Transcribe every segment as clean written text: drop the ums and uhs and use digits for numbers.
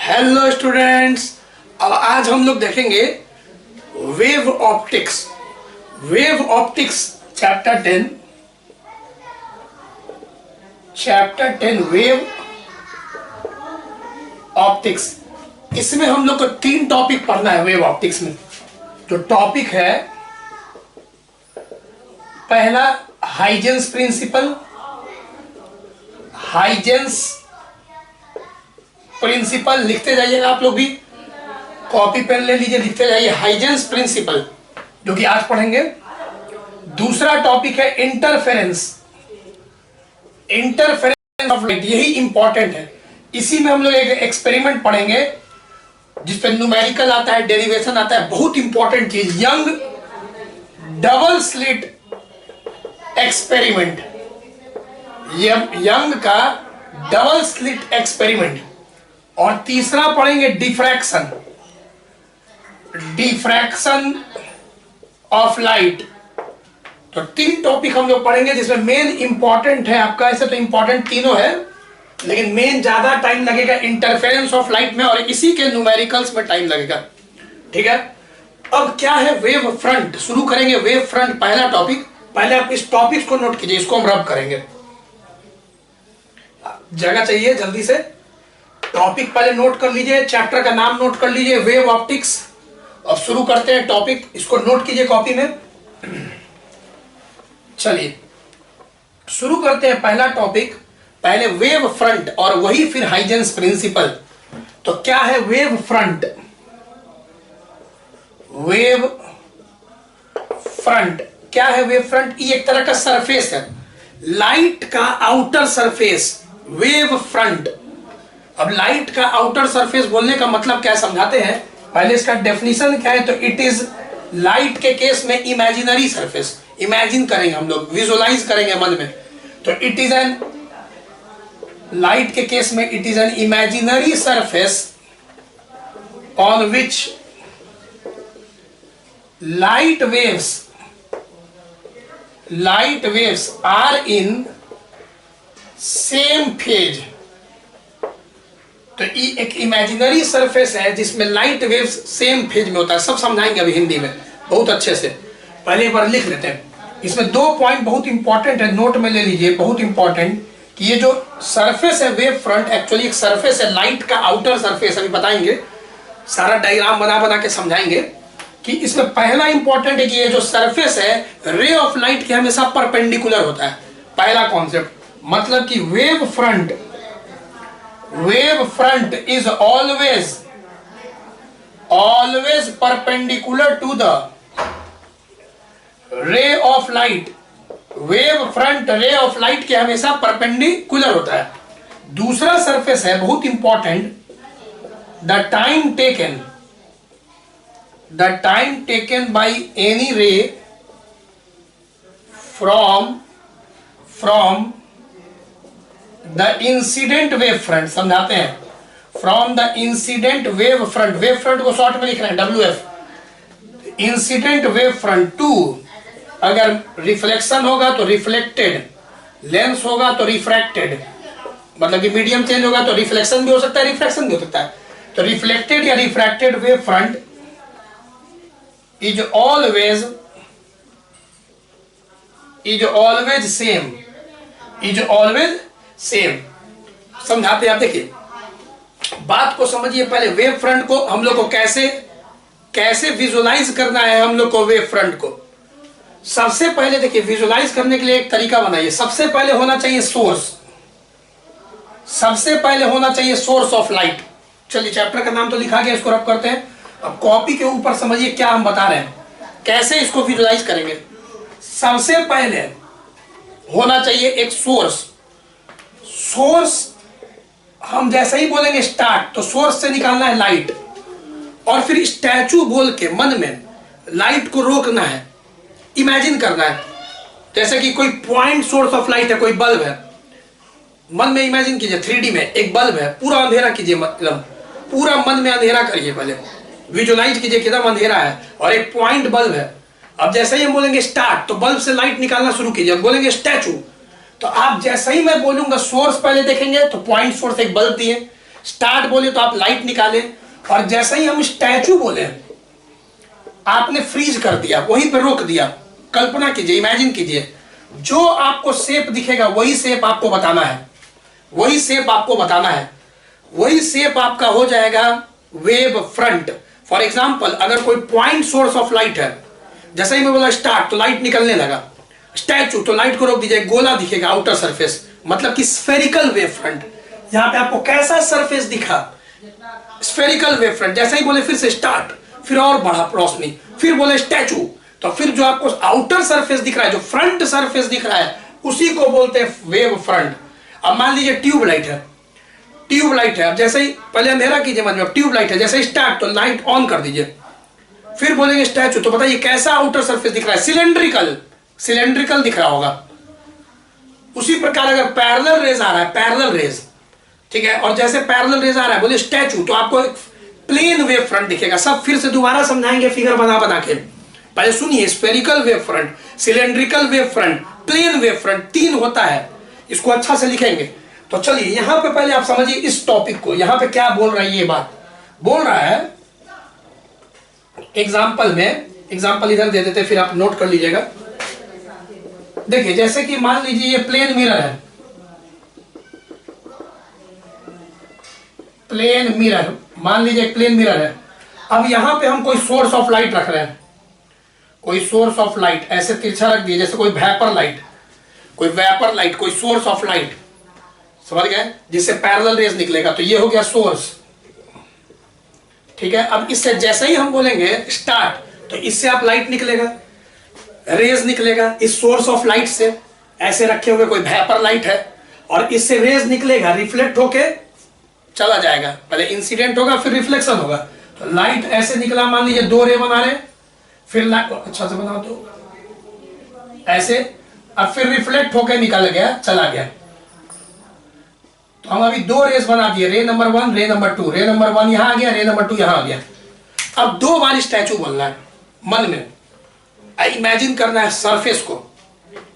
Hello students, अब आज हम लोग देखेंगे wave optics. Wave optics chapter 10 wave optics. इसमें हम लोग को 3 टॉपिक पढ़ना है। वेव ऑप्टिक्स में जो टॉपिक है, पहला हाइजेंस प्रिंसिपल। हाइजेंस प्रिंसिपल लिखते जाइएगा, आप लोग भी कॉपी पेन ले लीजिए, लिखते जाइए हाइजेंस प्रिंसिपल, जो कि आज पढ़ेंगे। दूसरा टॉपिक है इंटरफेरेंस। इंटरफेरेंस ऑफ लाइट, यही इंपॉर्टेंट है। इसी में हम लोग एक एक्सपेरिमेंट पढ़ेंगे जिसपे न्यूमेरिकल आता है, डेरिवेशन आता है। बहुत इंपॉर्टेंट चीज, young double slit experiment, young का डबल स्लिट एक्सपेरिमेंट। और तीसरा पढ़ेंगे डिफ्रैक्शन, डिफ्रैक्शन ऑफ लाइट। तो 3 टॉपिक हम लोग पढ़ेंगे, जिसमें मेन इंपॉर्टेंट है आपका। ऐसे तो इंपॉर्टेंट तीनों है, लेकिन मेन ज्यादा टाइम लगेगा इंटरफेरेंस ऑफ लाइट में, और इसी के न्यूमेरिकल्स में टाइम लगेगा। ठीक है, अब क्या है वेव फ्रंट। शुरू करेंगे वेव फ्रंट, पहला टॉपिक। पहले आप इस टॉपिक को नोट कीजिए, इसको हम रब करेंगे। जगह चाहिए जल्दी से, टॉपिक पहले नोट कर लीजिए, चैप्टर का नाम नोट कर लीजिए, वेव ऑप्टिक्स। अब शुरू करते हैं टॉपिक, इसको नोट कीजिए कॉपी में। चलिए शुरू करते हैं पहला टॉपिक। पहले वेव फ्रंट और वही फिर हाइजेंस प्रिंसिपल। तो क्या है वेव फ्रंट? वेव फ्रंट क्या है? वेव फ्रंट ये एक तरह का सरफेस है, लाइट का आउटर सरफेस, वेव फ्रंट। अब लाइट का आउटर सरफेस बोलने का मतलब क्या समझाते हैं। पहले इसका डेफिनेशन क्या है, तो इट इज लाइट के केस में इमेजिनरी सरफेस। इमेजिन करेंगे हम लोग, विजुअलाइज करेंगे मन में। तो इट इज एन, लाइट के केस में it is an imaginary surface on which light waves are in same phase. तो ये एक इमेजिनरी सरफेस है जिसमें लाइट वेव्स सेम फेज में होता है। सब समझाएंगे अभी हिंदी में बहुत अच्छे से। पहले एक बार लिख लेते हैं। इसमें 2 पॉइंट बहुत इंपॉर्टेंट है, नोट में ले लीजिए, बहुत इंपॉर्टेंट। कि ये जो सरफेस है वेव फ्रंट, एक्चुअली एक सरफेस है, लाइट का आउटर सरफेस। अभी बताएंगे, सारा डायग्राम बना बना के समझाएंगे। कि इसमें पहला इंपॉर्टेंट है कि ये जो सरफेस है रे ऑफ लाइट के हमेशा परपेंडिकुलर होता है। पहला कॉन्सेप्ट, मतलब कि wave front is always perpendicular to the ray of light. Wave front ray of light के हमेशा परपेंडिकुलर होता है। दूसरा सरफेस है बहुत important, the time taken by any ray from the incident wave front. समझाते हैं, from the incident wave front. Wave front को शॉर्ट में लिख रहे हैं WF। Incident wave front to, अगर रिफ्लेक्शन होगा तो रिफ्लेक्टेड, लेंस होगा तो रिफ्रैक्टेड। मतलब कि मीडियम चेंज होगा तो रिफ्लेक्शन भी हो सकता है, रिफ्रैक्शन भी हो सकता है। तो रिफ्लेक्टेड या refracted wave front is always same. समझाते हैं आप, देखिए बात को समझिए। पहले वेव फ्रंट को हम लोग को कैसे विजुअलाइज करना है हम लोग को वेव फ्रंट को। सबसे पहले देखिए, विजुअलाइज करने के लिए एक तरीका बनाइए। सबसे पहले होना चाहिए सोर्स ऑफ लाइट। चलिए चैप्टर का नाम तो लिखा गया, इसको रब करते हैं। अब कॉपी के ऊपर समझिए क्या हम बता रहे हैं, कैसे इसको विजुअलाइज करेंगे। सबसे पहले होना चाहिए एक सोर्स। हम जैसे ही बोलेंगे स्टार्ट, तो सोर्स से निकालना है लाइट, और फिर स्टैचू बोल के मन में लाइट को रोकना है, इमेजिन करना है। जैसे कि कोई पॉइंट सोर्स ऑफ लाइट है, कोई बल्ब है, मन में इमेजिन कीजिए 3D में एक बल्ब है, पूरा अंधेरा कीजिए, मतलब पूरा मन में अंधेरा करिए, पहले विजुअलाइज कीजिए कितना अंधेरा है, और एक पॉइंट बल्ब है। अब जैसे ही हम बोलेंगे स्टार्ट, तो बल्ब से लाइट निकालना शुरू कीजिए। अब बोलेंगे स्टैचू, तो आप जैसे ही मैं बोलूंगा सोर्स पहले देखेंगे, तो पॉइंट सोर्स एक बल्ब दिए, स्टार्ट बोले तो आप लाइट निकाले, और जैसे ही हम स्टैचू बोले आपने फ्रीज कर दिया, वहीं पे रोक दिया। कल्पना कीजिए, इमेजिन कीजिए, जो आपको शेप दिखेगा वही शेप आपको बताना है, वही शेप आपको बताना है, वही शेप आपका हो जाएगा वेव फ्रंट। फॉर एग्जाम्पल, अगर कोई पॉइंट सोर्स ऑफ लाइट है, जैसे ही मैं बोला स्टार्ट तो लाइट निकलने लगा, स्टैचू तो लाइट को रोक दीजिए, गोला दिखेगा आउटर सरफेस, मतलब कि स्फेरिकल वेव फ्रंट। यहां पे आपको कैसा सरफेस दिखा? Spherical wave front. जैसे ही बोले फिर से स्टार्ट, फिर और बढ़ा रोशनी, फिर बोले स्टैचू, तो फिर जो आपको आउटर सरफेस दिख रहा है, जो फ्रंट सरफेस दिख रहा है, उसी को बोलते हैं वेव फ्रंट। अब मान लीजिए ट्यूबलाइट है, ट्यूबलाइट है, अब जैसे ही पहले अंधेरा कीजिए, मतलब ट्यूबलाइट है, जैसे ही स्टार्ट तो लाइट ऑन कर दीजिए, फिर बोलेंगे स्टैचू, तो बताइए कैसा आउटर सरफेस दिख रहा है? सिलेंड्रिकल, सिलेंड्रिकल दिख रहा होगा। उसी प्रकार अगर पैरेलल रेज आ रहा है, पैरेलल रेज, ठीक है, और जैसे पैरेलल रेज आ रहा है बोले स्टैचू, तो आपको एक प्लेन वेव फ्रंट दिखेगा। सब फिर से दोबारा समझाएंगे फिगर बना बना के, पहले सुनिए। Spherical wave front, cylindrical wave front, plane wave front, तीन होता है, इसको अच्छा से लिखेंगे। तो चलिए यहां पे पहले आप समझिए इस टॉपिक को, यहां पे क्या बोल रहा है? ये बात बोल रहा है एग्जाम्पल में, एग्जाम्पल इधर दे देते फिर आप नोट कर लीजिएगा। देखिए जैसे कि मान लीजिए ये प्लेन मिरर है, प्लेन मिरर, मान लीजिए एक प्लेन मिरर है। अब यहां पे हम कोई सोर्स ऑफ लाइट रख रहे हैं, कोई सोर्स ऑफ लाइट ऐसे तिरछा रख दिए, जैसे कोई वेपर लाइट, कोई वेपर लाइट, कोई सोर्स ऑफ लाइट, समझ गए, जिससे पैरेलल रेज निकलेगा, तो ये हो गया सोर्स, ठीक है। अब इससे जैसे ही हम बोलेंगे स्टार्ट, तो इससे आप लाइट निकलेगा, रेज निकलेगा इस सोर्स ऑफ लाइट से, ऐसे रखे हुए कोई वेपर लाइट है, और इससे रेज निकलेगा, रिफ्लेक्ट होके चला जाएगा, पहले इंसिडेंट होगा फिर रिफ्लेक्शन होगा। तो लाइट ऐसे निकला, मान लीजिए दो रे बना रहे, फिर लाइट अच्छा से बनाओ तो ऐसे, अब फिर रिफ्लेक्ट होके निकल गया, चला गया। तो हम अभी दो रेस बना दिए, रे नंबर 1, रे नंबर 2, रे नंबर 1 यहां आ गया, रे नंबर 2 यहां आ गया। अब दो बार स्टैचू बोलना है, मन में इमेजिन करना है सरफेस को।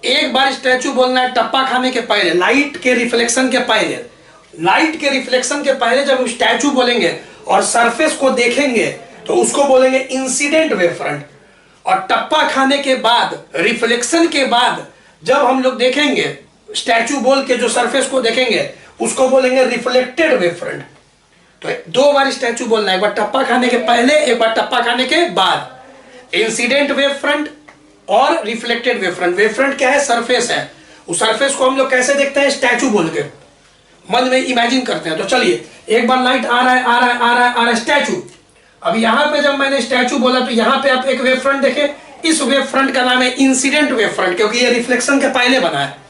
एक बार स्टैचू बोलना है टप्पा खाने के पहले, लाइट के रिफ्लेक्शन के पहले, लाइट के रिफ्लेक्शन के पहले जब स्टैचू बोलेंगे और सरफेस को देखेंगे तो उसको बोलेंगे इंसिडेंट वेव फ्रंट। और टप्पा खाने के बाद, रिफ्लेक्शन के बाद जब हम लोग देखेंगे स्टैचू बोल के, जो सरफेस को देखेंगे उसको बोलेंगे रिफ्लेक्टेड वेव फ्रंट। तो दो बार स्टैचू बोलना है, एक बार टप्पा खाने के पहले, एक बार टप्पा खाने के बाद। इंसिडेंट वेव फ्रंट और reflected wave front. Wave front क्या है? सरफेस है। उस सरफेस को हम लोग कैसे देखते हैं? स्टैचू बोल के मन में इमेजिन करते हैं। तो चलिए एक बार लाइट आ रहा है, आ रहा है, आ रहा है, आ रहा है, स्टैचू। अब यहां पे जब मैंने स्टैचू बोला तो यहां पे आप एक वेव फ्रंट देखें, इस वेव फ्रंट का नाम है इंसिडेंट वेव फ्रंट, क्योंकि ये रिफ्लेक्शन के पहले बना है।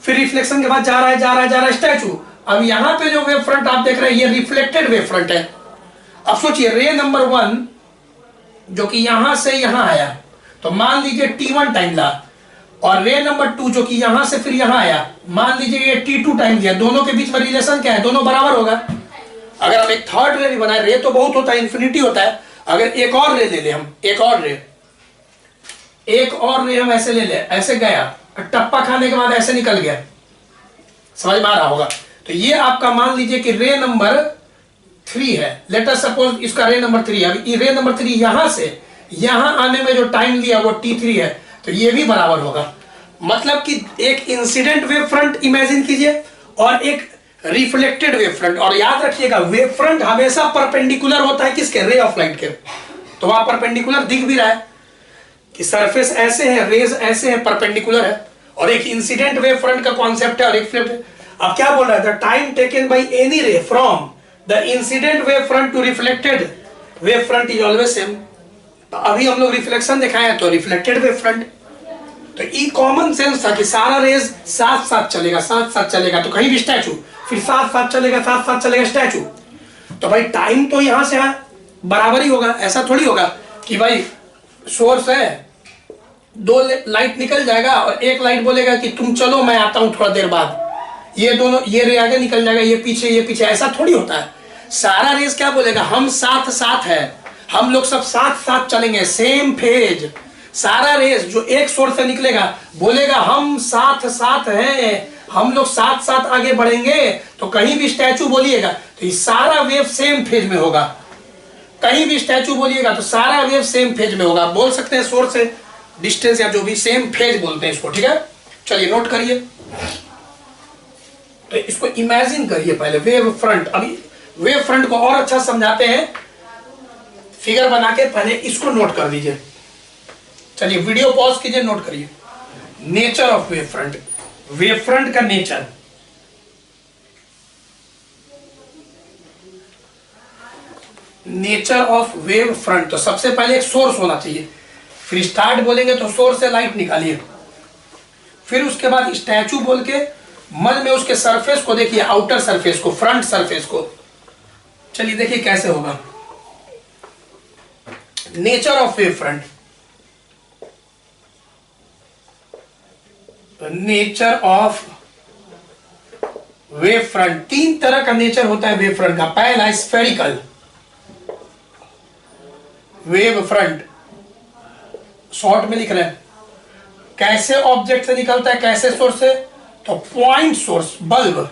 फिर रिफ्लेक्शन के बाद जा रहा है, जा रहा है, जा रहा है स्टैचू। अब यहां पे जो वेव फ्रंट आप देख रहे हैं ये रिफ्लेक्टेड वेव फ्रंट है। अब सोचिए रे नंबर 1 जो कि यहां से यहां आया, तो मान लीजिए t1 टाइम ला, और रे नंबर 2 जो कि यहां से फिर यहां आया, मान लीजिए ये t2 टाइम दिया। दोनों के बीच में रिलेशन क्या है? दोनों बराबर होगा। अगर हम एक थर्ड रे भी बनाए, रे तो बहुत होता है, इंफिनिटी होता है, अगर एक और रे ले ले हम, एक और रे हम ऐसे ले ले, ऐसे गया, टप्पा खाने के बाद ऐसे निकल गया, समझ में आ रहा होगा। तो ये आपका मान लीजिए कि रे नंबर 3 है, लेट अस सपोज इसका रे नंबर 3 है। अब रे नंबर 3 यहां से यहां आने में जो टाइम लिया वो t3 है, तो ये भी बराबर होगा। मतलब कि एक इंसिडेंट वेव फ्रंट इमेजिन कीजिए और एक रिफ्लेक्टेड वेव फ्रंट। और याद रखिएगा वेव फ्रंट हमेशा परपेंडिकुलर होता है किसके? रे ऑफ लाइट के। तो वहां परपेंडिकुलर दिख भी रहा है कि सरफेस ऐसे है, रेज ऐसे है, परपेंडिकुलर है। और एक इंसिडेंट वेव फ्रंट का कॉन्सेप्ट है और एक अब क्या बोल रहा है? The time taken by any ray from the incident wave front to reflected wave front is always same. तो अभी हम लोग रिफ्लेक्शन दिखाए तो रिफ्लेक्टेड वेव फ्रंट। तो ये कॉमन सेंस था कि सारा रेज साथ साथ चलेगा, साथ साथ चलेगा। तो कहीं भी स्टैचू, फिर साथ साथ चलेगा, साथ साथ चलेगा स्टैचू। तो भाई टाइम तो यहां से बराबर ही होगा। ऐसा थोड़ी होगा कि भाई सोर्स है, दो लाइट निकल जाएगा और एक लाइट बोलेगा कि तुम चलो मैं आता हूं थोड़ा देर बाद। ये दोनों, ये रे आगे निकल जाएगा, ये पीछे, ये पीछे। ऐसा थोड़ी होता है। सारा रेस क्या बोलेगा? हम साथ साथ है, हम लोग सब साथ साथ चलेंगे, सेम फेज। सारा रेस जो एक सोर्स से निकलेगा बोलेगा हम साथ साथ हैं, हम लोग साथ साथ आगे बढ़ेंगे तो कहीं भी स्टैचू बोलिएगा तो ये सारा वेव सेम फेज में होगा। कहीं भी स्टैचू बोलिएगा तो सारा वेव सेम फेज में होगा। बोल सकते हैं सोर्स से डिस्टेंस या जो भी सेम फेज बोलते हैं इसको, ठीक है। चलिए नोट करिए, तो इसको इमेजिन करिए पहले वेव फ्रंट। अभी वेव फ्रंट को और अच्छा समझाते हैं, फिगर बना के पहले इसको नोट कर दीजिए। चलिए वीडियो पॉज कीजिए, नोट करिए nature of wave front, wave front का nature. Nature of wave front, तो सबसे पहले एक सोर्स होना चाहिए, फिर स्टार्ट बोलेंगे तो सोर्स से लाइट निकालिए, फिर उसके बाद स्टैचू बोल के मन में उसके सरफेस को देखिए, आउटर सरफेस को, फ्रंट सरफेस को। चलिए देखिए कैसे होगा nature of wave front. Nature of wave front, तीन तरह का नेचर होता है वेव फ्रंट का। पहला स्फेरिकल वेव फ्रंट, शॉर्ट में लिख रहे हैं। कैसे ऑब्जेक्ट से निकलता है, कैसे सोर्स से, तो point source, bulb,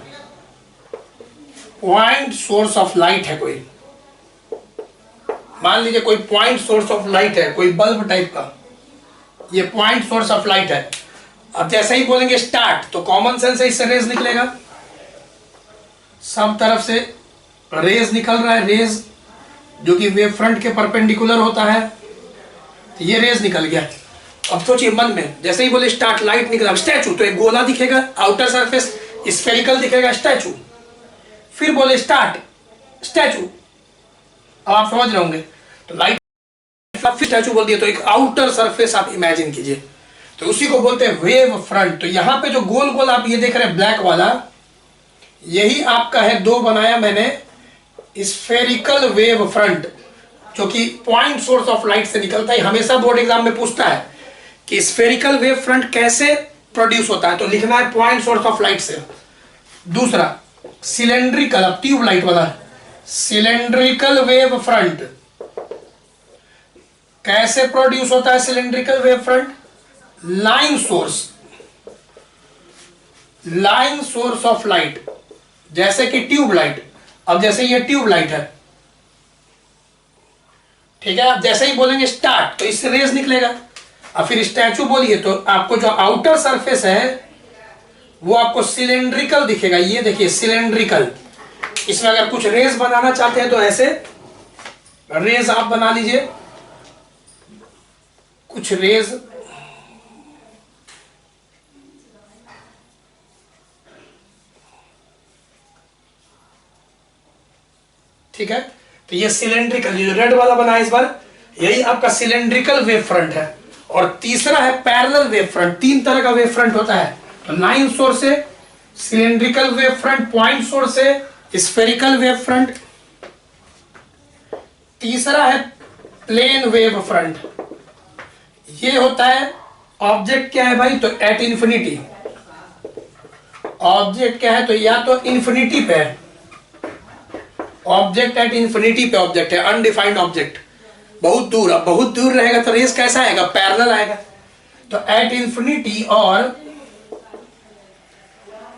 point source of light है कोई, मान लीजिए कोई पॉइंट सोर्स ऑफ लाइट है, कोई बल्ब टाइप का, ये पॉइंट सोर्स ऑफ लाइट है। अब जैसे ही बोलेंगे स्टार्ट तो कॉमन सेंस से इससे रेज निकलेगा, सब तरफ से रेज निकल रहा है, रेज जो कि वेव फ्रंट के परपेंडिकुलर होता है, तो ये रेज निकल गया। अब सोचिए मन में, जैसे ही बोले स्टार्ट लाइट निकला, स्टैचू तो एक गोला दिखेगा, आउटर सरफेस स्फेरिकल दिखेगा स्टैचू, फिर बोले स्टार्ट स्टैचू, अब आप समझ रहे होंगे, तो लाइट फिर स्टैचू बोल दिया तो एक आउटर सरफेस आप इमेजिन कीजिए, तो उसी को बोलते हैं वेव फ्रंट। तो यहां पे जो गोल गोल आप ये देख रहे हैं ब्लैक वाला, यही आपका है, दो बनाया मैंने, स्फेरिकल वेव फ्रंट, जो कि पॉइंट सोर्स ऑफ लाइट से निकलता है। हमेशा बोर्ड एग्जाम में पूछता है कि स्फेरिकल वेव फ्रंट कैसे प्रोड्यूस होता है, तो लिखना है पॉइंट सोर्स ऑफ लाइट से। दूसरा सिलेंड्रिकल, अब ट्यूब लाइट वाला, सिलेंड्रिकल वेव फ्रंट कैसे प्रोड्यूस होता है, cylindrical wave front, line source, line source of light, जैसे कि ट्यूब लाइट। अब जैसे ये ट्यूब लाइट है, ठीक है, अब जैसे ही बोलेंगे स्टार्ट तो इससे रेज निकलेगा। अब फिर स्टैचू बोलिए तो आपको जो आउटर सरफेस है वो आपको सिलेंड्रिकल दिखेगा, ये देखिए सिलेंड्रिकल। इसमें अगर कुछ रेज बनाना चाहते हैं तो ऐसे रेज आप बना लीजिए, कुछ रेज, ठीक है। तो ये सिलेंड्रिकल, जो रेड वाला बना है इस बार, यही आपका सिलेंड्रिकल वेव फ्रंट है। और तीसरा है पैरेलल वेव फ्रंट। तीन तरह का वेव फ्रंट होता है, तो लाइन सोर्स से, cylindrical wave front, point source से, स्फेरिकल वेव फ्रंट। तीसरा है प्लेन वेव फ्रंट। ये होता है, ऑब्जेक्ट क्या है भाई, तो एट इंफिनिटी। ऑब्जेक्ट क्या है, तो या तो इंफिनिटी पे है, ऑब्जेक्ट एट इंफिनिटी पे ऑब्जेक्ट है, अनडिफाइंड ऑब्जेक्ट, बहुत दूर। अब बहुत दूर रहेगा तो रेस कैसा आएगा, पैरेलल आएगा। तो एट इंफिनिटी और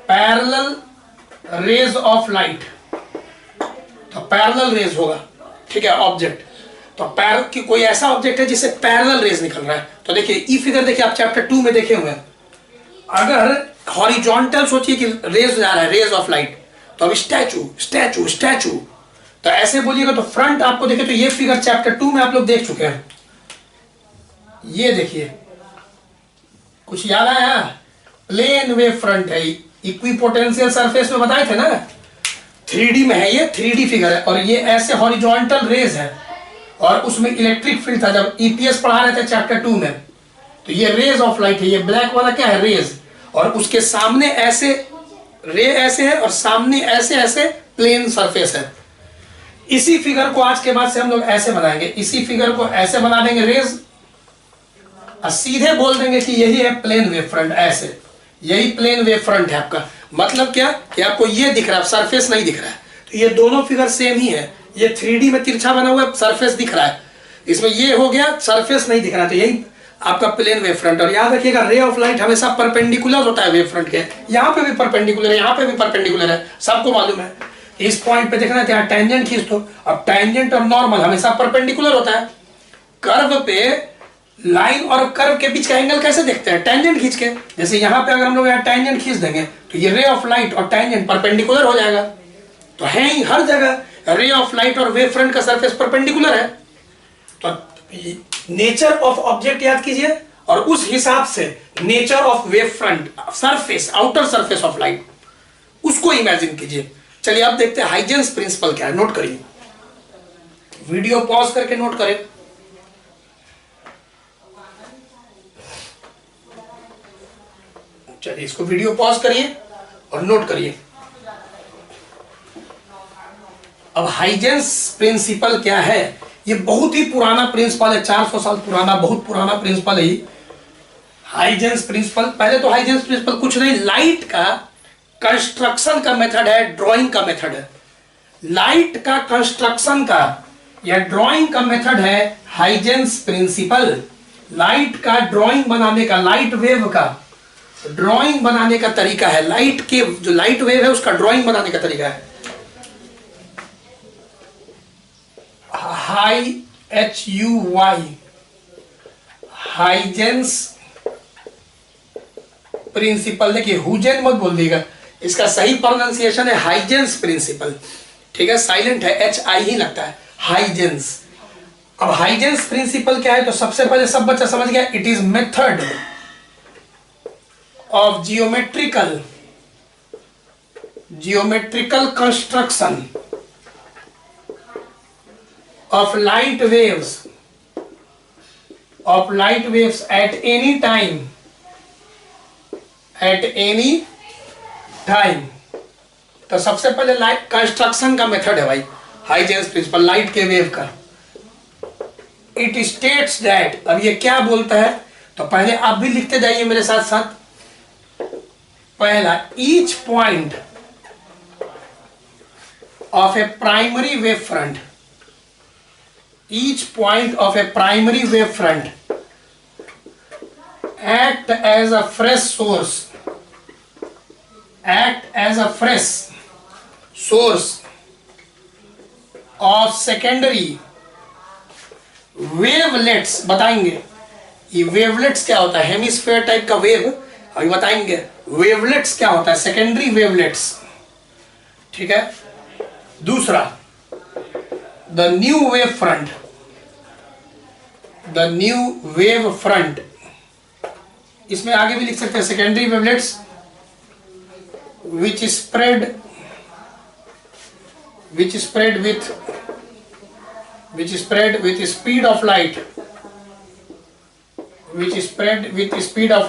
पैरेलल रेज ऑफ लाइट, तो पैरेलल रेज होगा, ठीक है, ऑब्जेक्ट। तो कि कोई ऐसा ऑब्जेक्ट है जिससे पैरेलल रेज निकल रहा है। तो देखिए ई फिगर देखिए, आप चैप्टर 2 में देखे हुए हैं। अगर हॉरिजॉन्टल सोचिए कि रेज जा रहा है, रेज ऑफ लाइट, तो अब स्टैचू स्टैचू स्टैचू, तो ऐसे बोलिएगा तो फ्रंट आपको देखे, तो ये फिगर चैप्टर 2 में आप लोग देख चुके हैं। ये देखिए, कुछ याद आया, प्लेन वेव फ्रंट है, इक्विपोटेंशियल सरफेस में बताए थे ना, 3D में है, ये 3D फिगर है। और ये ऐसे हॉरिजॉन्टल रेज है, और उसमें इलेक्ट्रिक फील्ड था जब ईपीएस पढ़ा रहे थे चैप्टर 2 में। तो ये रेज ऑफ लाइट है, ये ब्लैक वाला क्या है, रेज, और उसके सामने ऐसे रे ऐसे है, और सामने ऐसे ऐसे प्लेन सरफेस है। इसी फिगर को आज के बाद से हम लोग ऐसे बनाएंगे, इसी फिगर को ऐसे बना देंगे रेज, और सीधे बोल देंगे कि यही है प्लेन वेव फ्रंट, ऐसे यही प्लेन वेव फ्रंट है आपका। मतलब क्या कि आपको ये दिख रहा है, सरफेस नहीं दिख रहा है। तो ये दोनों फिगर सेम ही है, ये 3D में तिरछा बना हुआ है, सरफेस दिख रहा है, इसमें ये हो गया सरफेस नहीं दिख रहा है। तो यही आपका प्लेन वेव फ्रंट। और याद रखिएगा रे ऑफ लाइट हमेशा परपेंडिकुलर होता है वेव फ्रंट के। यहाँ पे भी परपेंडिकुलर है, यहाँ पे भी परपेंडिकुलर है, सबको मालूम है। इस पॉइंट पे देखना है टेंजेंट खींच दो। अब टेंजेंट और नॉर्मल हमेशा परपेंडिकुलर होता है। कर्व पे लाइन और कर्व के बीच का एंगल कैसे देखते हैं? टेंजेंट खींच के। जैसे यहाँ पे अगर हम लोग यहाँ टेंजेंट खींच देंगे तो ये रे ऑफ लाइट और टेंजेंट परपेंडिकुलर हो जाएगा। तो है ही हर जगह रे ऑफ लाइट और वेव फ्रंट का सरफेस परपेंडिकुलर है। तो नेचर ऑफ ऑब्जेक्ट याद कीजिए और उस हिसाब से nature of wave front, surface, outer surface of light, उसको इमेजिन कीजिए। चलिए अब देखते हैं हाइजेंस प्रिंसिपल क्या है। नोट करिए, वीडियो पॉज करके नोट करें। चलिए इसको वीडियो पॉज करिए और नोट करिए। अब हाइजेंस प्रिंसिपल क्या है? ये बहुत ही पुराना प्रिंसिपल है, 400 साल पुराना, बहुत पुराना प्रिंसिपल है हाइजेंस प्रिंसिपल। पहले तो हाइजेंस प्रिंसिपल कुछ नहीं, लाइट का कंस्ट्रक्शन का मेथड है, ड्राइंग का मेथड है। लाइट का कंस्ट्रक्शन का या ड्राइंग का मेथड है हाइजेंस प्रिंसिपल। लाइट का ड्राइंग बनाने का, लाइट वेव का ड्राइंग बनाने का तरीका है। लाइट के जो लाइट वेव है उसका ड्राइंग बनाने का तरीका है HUY, हाइजेंस प्रिंसिपल। देखिए हुजेन मत बोल दीजिएगा, इसका सही प्रोनाउंसिएशन है हाइजेंस प्रिंसिपल। ठीक है, साइलेंट है, HI ही लगता है, हाइजेंस। अब हाइजेंस प्रिंसिपल क्या है? तो सबसे पहले सब बच्चा समझ गया, it is method of geometrical construction of light waves at any time। तो सबसे पहले लाइट कंस्ट्रक्शन का मेथड है भाई हाइजेंस प्रिंसिपल, लाइट के वेव का। इट स्टेट्स दैट, अब ये क्या बोलता है? तो पहले आप भी लिखते जाइए मेरे साथ साथ। पहला, each point of a primary wave front, each point of a primary wave front act as a fresh source of secondary wavelets। बताएंगे ये वेवलेट्स क्या होता है, हेमिस्फेयर टाइप का वेव अभी बताएंगे। वेवलेट्स क्या होता है, सेकेंडरी वेवलेट्स। ठीक है, दूसरा द न्यू वेव फ्रंट, इसमें आगे भी लिख सकते हैं secondary wavelets which spread with speed of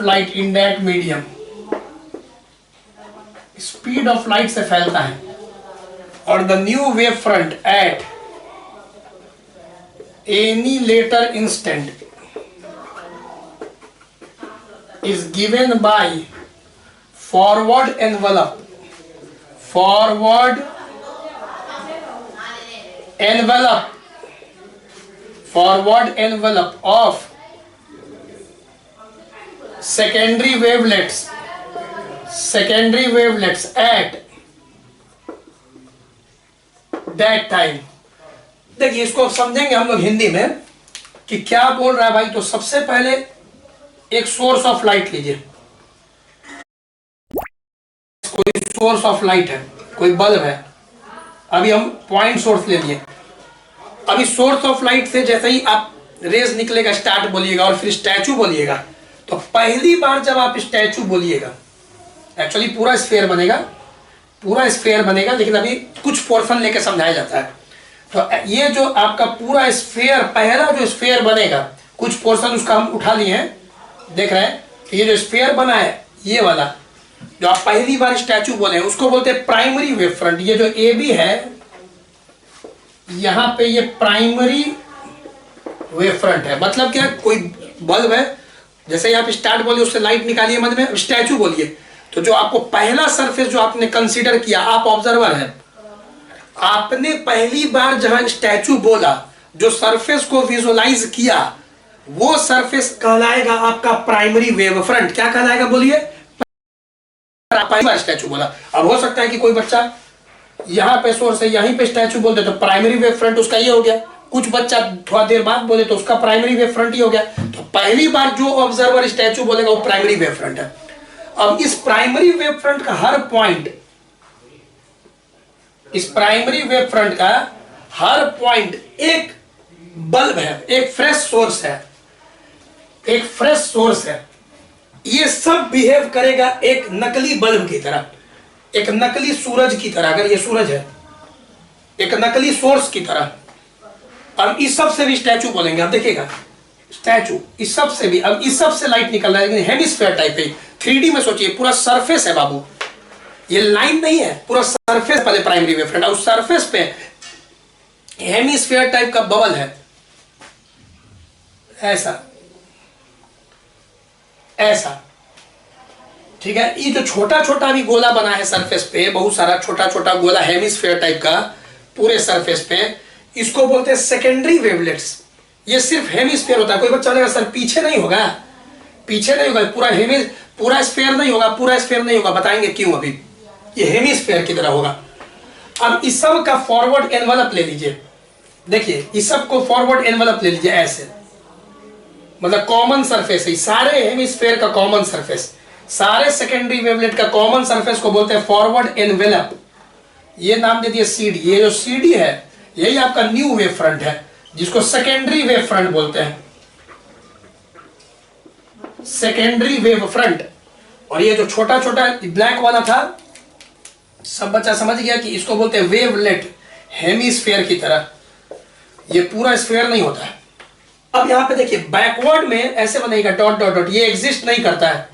light, in that medium, speed of light से फैलता है। और the new wave front at any later instant is given by forward envelope of secondary wavelets at that time। देखिए इसको समझेंगे हम लोग हिंदी में कि क्या बोल रहा है भाई। तो सबसे पहले एक सोर्स ऑफ लाइट लीजिए, कोई सोर्स ऑफ लाइट है, कोई बल्ब है। अभी हम पॉइंट सोर्स ले लिए। अभी सोर्स ऑफ लाइट से जैसे ही आप रेज निकलेगा, स्टार्ट बोलिएगा और फिर स्टैचू बोलिएगा, तो पहली बार जब आप स्टैचू बोलिएगा, एक्चुअली पूरा स्फेयर बनेगा, लेकिन अभी कुछ पोर्शन लेके समझाया जाता है। तो ये जो आपका पूरा स्फेयर, पहला जो स्फेयर बनेगा, कुछ पोर्शन उसका हम उठा लिए हैं, देख रहे हैं कि ये जो स्फेयर बना है, ये वाला जो आप पहली बार स्टैचू बोले हैं, उसको बोलते हैं प्राइमरी वेव फ्रंट। ये जो AB है, यहाँ पे ये प्राइमरी वेव फ्रंट है। मतलब क्या, कोई बल्ब है, जैसे ही आप स्टार्ट बोलिए उससे लाइट निकालिए मन में, स्टैचू बोलिए, तो जो आपको पहला सरफेस जो आपने कंसीडर किया, आप ऑब्जर्वर हैं, आपने पहली बार जहां स्टैचू बोला, जो सरफेस को विजुअलाइज किया, वो सरफेस कहलाएगा आपका प्राइमरी वेव फ्रंट। क्या कहलाएगा बोलिए? स्टैचू बोला। अब हो सकता है कि कोई बच्चा यहां पे सोर्स है, यहीं पे स्टैचू बोलते तो प्राइमरी वेव फ्रंट उसका ये हो गया। कुछ बच्चा थोड़ा देर बाद बोले तो उसका प्राइमरी वेव फ्रंट ही हो गया। तो पहली बार जो ऑब्जर्वर स्टैचू बोलेगा वो प्राइमरी वेव फ्रंट है। अब इस प्राइमरी वेव फ्रंट का हर पॉइंट, इस प्राइमरी वेव फ्रंट का हर पॉइंट एक बल्ब है, एक फ्रेश सोर्स है, एक फ्रेश सोर्स है। ये सब बिहेव करेगा एक नकली बल्ब की तरह, एक नकली सूरज की तरह। अगर ये सूरज है, एक नकली सोर्स की तरह। अब इस सब से भी स्टैचू बोलेंगे। अब देखिएगा स्टैचू, इस सब से भी, अब इस सब से लाइट निकल रहा है लेकिन हेमिस्फीयर टाइप है। 3D में सोचिए, पूरा सरफेस है बाबू, ये लाइन नहीं है, पूरा सरफेस पहले प्राइमरी वेव फ्रंट, और उस सरफेस पे हेमिस्फीयर टाइप का बबल है, ऐसा ऐसा, ठीक है। ये जो छोटा छोटा भी गोला बना है सरफेस पे, बहुत सारा छोटा छोटा गोला हेमिस्फीयर टाइप का पूरे सरफेस पे, इसको बोलते हैं सेकेंडरी वेवलेट्स। ये सिर्फ हेमिस्फीयर होता है। कोई बच्चा बोलेगा सर पीछे नहीं होगा, पीछे नहीं होगा, पूरा स्फीयर नहीं होगा, पूरा स्फीयर नहीं होगा। बताएंगे क्यों। अभी ये हेमिस्फीयर की तरह होगा। अब इस सब का फॉरवर्ड एनवलप ले लीजिए। देखिए इस सब को फॉरवर्ड एनवलप ले लीजिए ऐसे, मतलब कॉमन सरफेस है सारे हेमिस्फीयर का, कॉमन सरफेस, सारे सेकेंडरी वेवलेट का कॉमन सरफेस को बोलते हैं फॉरवर्ड एनवेलप। ये नाम दे दिए सीडी। ये जो सीडी है यही आपका न्यू वेव फ्रंट है, जिसको सेकेंडरी वेव फ्रंट बोलते हैं, सेकेंडरी वेव फ्रंट। और ये जो छोटा छोटा ब्लैक वाला था, सब बच्चा समझ गया कि इसको बोलते हैं वेवलेट, हेमिस्फीयर की तरह। ये पूरा स्फीयर नहीं होता है। अब यहां पे देखिए बैकवर्ड में ऐसे बनेगा डॉट डॉट डॉट, ये एग्जिस्ट नहीं करता है।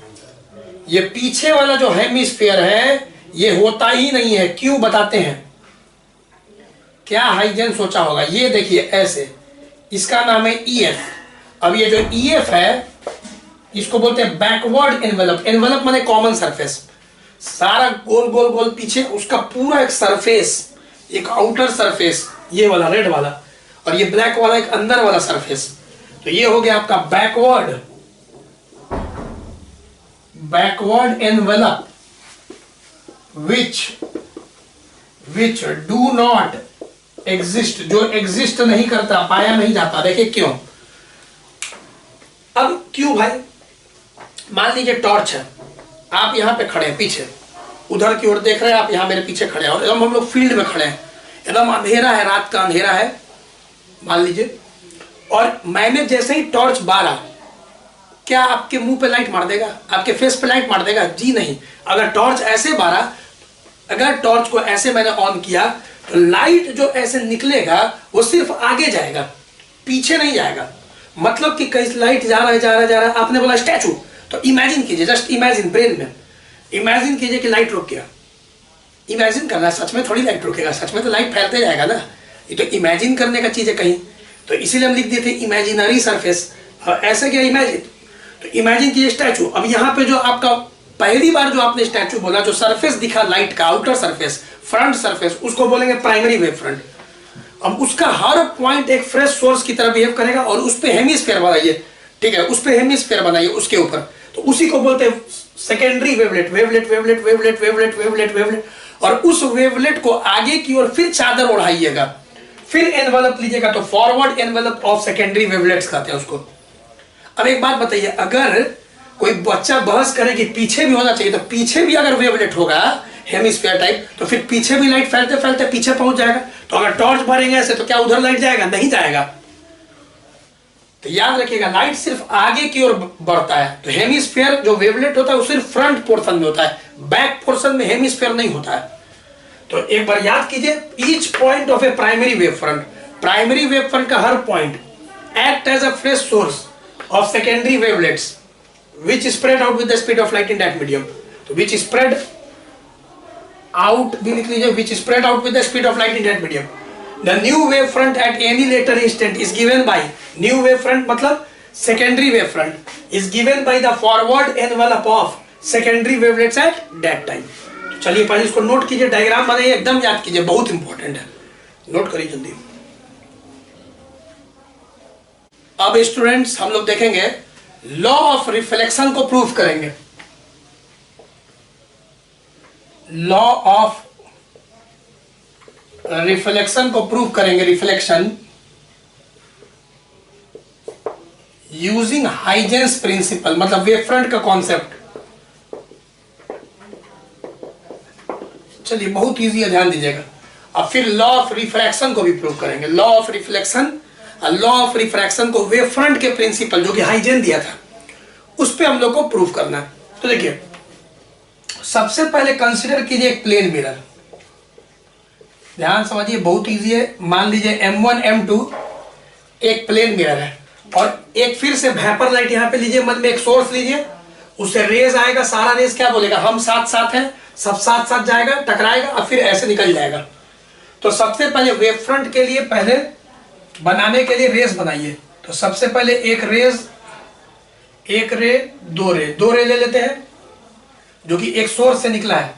ये पीछे वाला जो हेमिस्फीयर है ये होता ही नहीं है। क्यों बताते हैं। क्या हाइजेन सोचा होगा। ये देखिए ऐसे, इसका नाम है ईएफ। अब ये जो ईएफ है इसको बोलते हैं बैकवर्ड एनवेलप। एनवेलप माने कॉमन सरफेस, सारा गोल गोल गोल पीछे, उसका पूरा एक सरफेस, एक आउटर सरफेस, ये वाला रेड वाला, और ये ब्लैक वाला एक अंदर वाला सरफेस। तो ये हो गया आपका backward envelope which do not exist, जो एग्जिस्ट नहीं करता, पाया नहीं जाता। देखिए क्यों। अब क्यों भाई। मान लीजिए टॉर्च है, आप यहां पे खड़े हैं, पीछे उधर की ओर देख रहे हैं, आप यहां मेरे पीछे खड़े हैं, और एकदम हम लोग फील्ड में खड़े हैं, एकदम अंधेरा है, रात का अंधेरा है मान लीजिए। और मैंने जैसे ही टॉर्च बारा, क्या आपके मुंह पे लाइट मार देगा, आपके फेस पे लाइट मार देगा? जी नहीं। अगर टॉर्च ऐसे बारा, अगर टॉर्च को ऐसे मैंने ऑन किया तो लाइट जो ऐसे निकलेगा वो सिर्फ आगे जाएगा, पीछे नहीं जाएगा। मतलब कि कहीं लाइट जा रहा है जा रहा है जा रहा है। आपने बोला स्टैचू, तो इमेजिन कीजिए, जस्ट इमेजिन, ब्रेन में इमेजिन कीजिए कि लाइट रुक गया। इमेजिन करना, सच में थोड़ी लाइट रुकेगा, सच में तो लाइट फैलते जाएगा ना। ये तो इमेजिन करने का चीज है कहीं, तो इसीलिए हम लिख दिए थे इमेजिनरी सरफेस। ऐसे क्या इमेजिन, तो इमेजिन कीजिए स्टैचू। अब यहाँ पे जो आपका पहली बार जो आपने स्टैचू बोला, जो सरफेस दिखा लाइट का, आउटर सरफेस, फ्रंट सरफेस, उसको बोलेंगे प्राइमरी वेव फ्रंट। अब उसका हर पॉइंट एक फ्रेश सोर्स की तरह बिहेव करेगा, और उस पे हेमिस्फीयर बनाइए, ठीक है, उस पे हेमिस्फीयर बनाइए उसके ऊपर, तो उसी को बोलते हैं secondary wavelet. Wavelet wavelet wavelet wavelet wavelet wavelet. और उस वेवलेट को आगे की ओर फिर चादर ओढ़ाइएगा, फिर एनवेलप लीजिएगा, तो forward envelope of secondary wavelets कहते हैं उसको। अब एक बात बताइए, अगर कोई बच्चा बहस करे कि पीछे भी होना चाहिए, तो पीछे भी अगर वेवलेट होगा हेमिस्फीयर टाइप, तो फिर पीछे भी लाइट फैलते फैलते पीछे पहुंच जाएगा। तो अगर टॉर्च भरेंगे ऐसे, तो क्या उधर लाइट जाएगा? नहीं जाएगा। तो याद रखिएगा, लाइट सिर्फ आगे की ओर बढ़ता है। तो हेमिस्फीयर जो वेवलेट होता है वो सिर्फ फ्रंट पोर्शन में होता है, बैक पोर्शन में हेमिस्फीयर नहीं होता है। तो एक बार याद कीजिए, each point of a primary wave front, primary wave front का हर point act as a fresh source of secondary wavelets which spread out with the speed of light in that medium. So which spread out, भी लिख लीजिए, which spread out with the speed of light in that medium. The new wave front at any later instant is given by, new wave front मतलब secondary wave front is given by the forward envelope of secondary wavelets at that time. तो चलिए पहले इसको note कीजिए, diagram बनाइए, एकदम याद कीजिए, बहुत इंपॉर्टेंट है, नोट करिए जल्दी। अब स्टूडेंट्स हम लोग देखेंगे लॉ ऑफ रिफ्लेक्शन को प्रूफ करेंगे। लॉ ऑफ रिफ्लेक्शन को प्रूफ करेंगे, रिफ्लेक्शन यूजिंग हाइजेंस प्रिंसिपल, मतलब वेव फ्रंट का कॉन्सेप्ट। चलिए बहुत इजी है, ध्यान दीजिएगा। अब फिर लॉ ऑफ रिफ्रैक्शन को भी प्रूव करेंगे। लॉ ऑफ रिफ्लेक्शन और लॉ ऑफ रिफ्रैक्शन को वेव फ्रंट के प्रिंसिपल जो कि हाइजेन दिया था उस पे हम लोग को प्रूव करना है। तो देखिए सबसे पहले कंसीडर कीजिए एक प्लेन मिरर। ध्यान समझिए, बहुत इजी है। मान लीजिए M1 M2 एक प्लेन मिरर है और एक फिर से वेपर लाइट यहां पे लीजिए, मन में एक सोर्स लीजिए, उससे रेज आएगा, सारा रेज क्या बोलेगा, हम साथ साथ हैं, सब साथ साथ जाएगा, टकराएगा और फिर ऐसे निकल जाएगा। तो सबसे पहले वेव फ्रंट के लिए पहले बनाने के लिए रेज बनाइए। तो सबसे पहले एक रेज, एक रे, दो रे ले लेते हैं जो कि एक सोर्स से निकला है,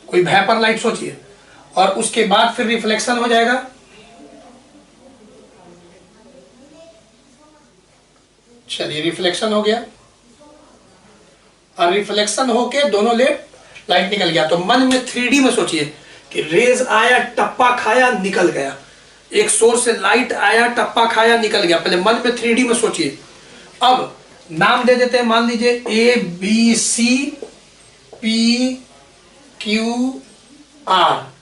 कोई वेपर लाइट सोचिए, और उसके बाद फिर रिफ्लेक्शन हो जाएगा। चलिए रिफ्लेक्शन हो गया और रिफ्लेक्शन होके दोनों ले लाइट निकल गया। तो मन में 3D में सोचिए कि रेज आया, टप्पा खाया, निकल गया। एक सोर्स से लाइट आया, टप्पा खाया, निकल गया। पहले मन में 3D में सोचिए। अब नाम दे देते हैं, मान लीजिए ABCPQR,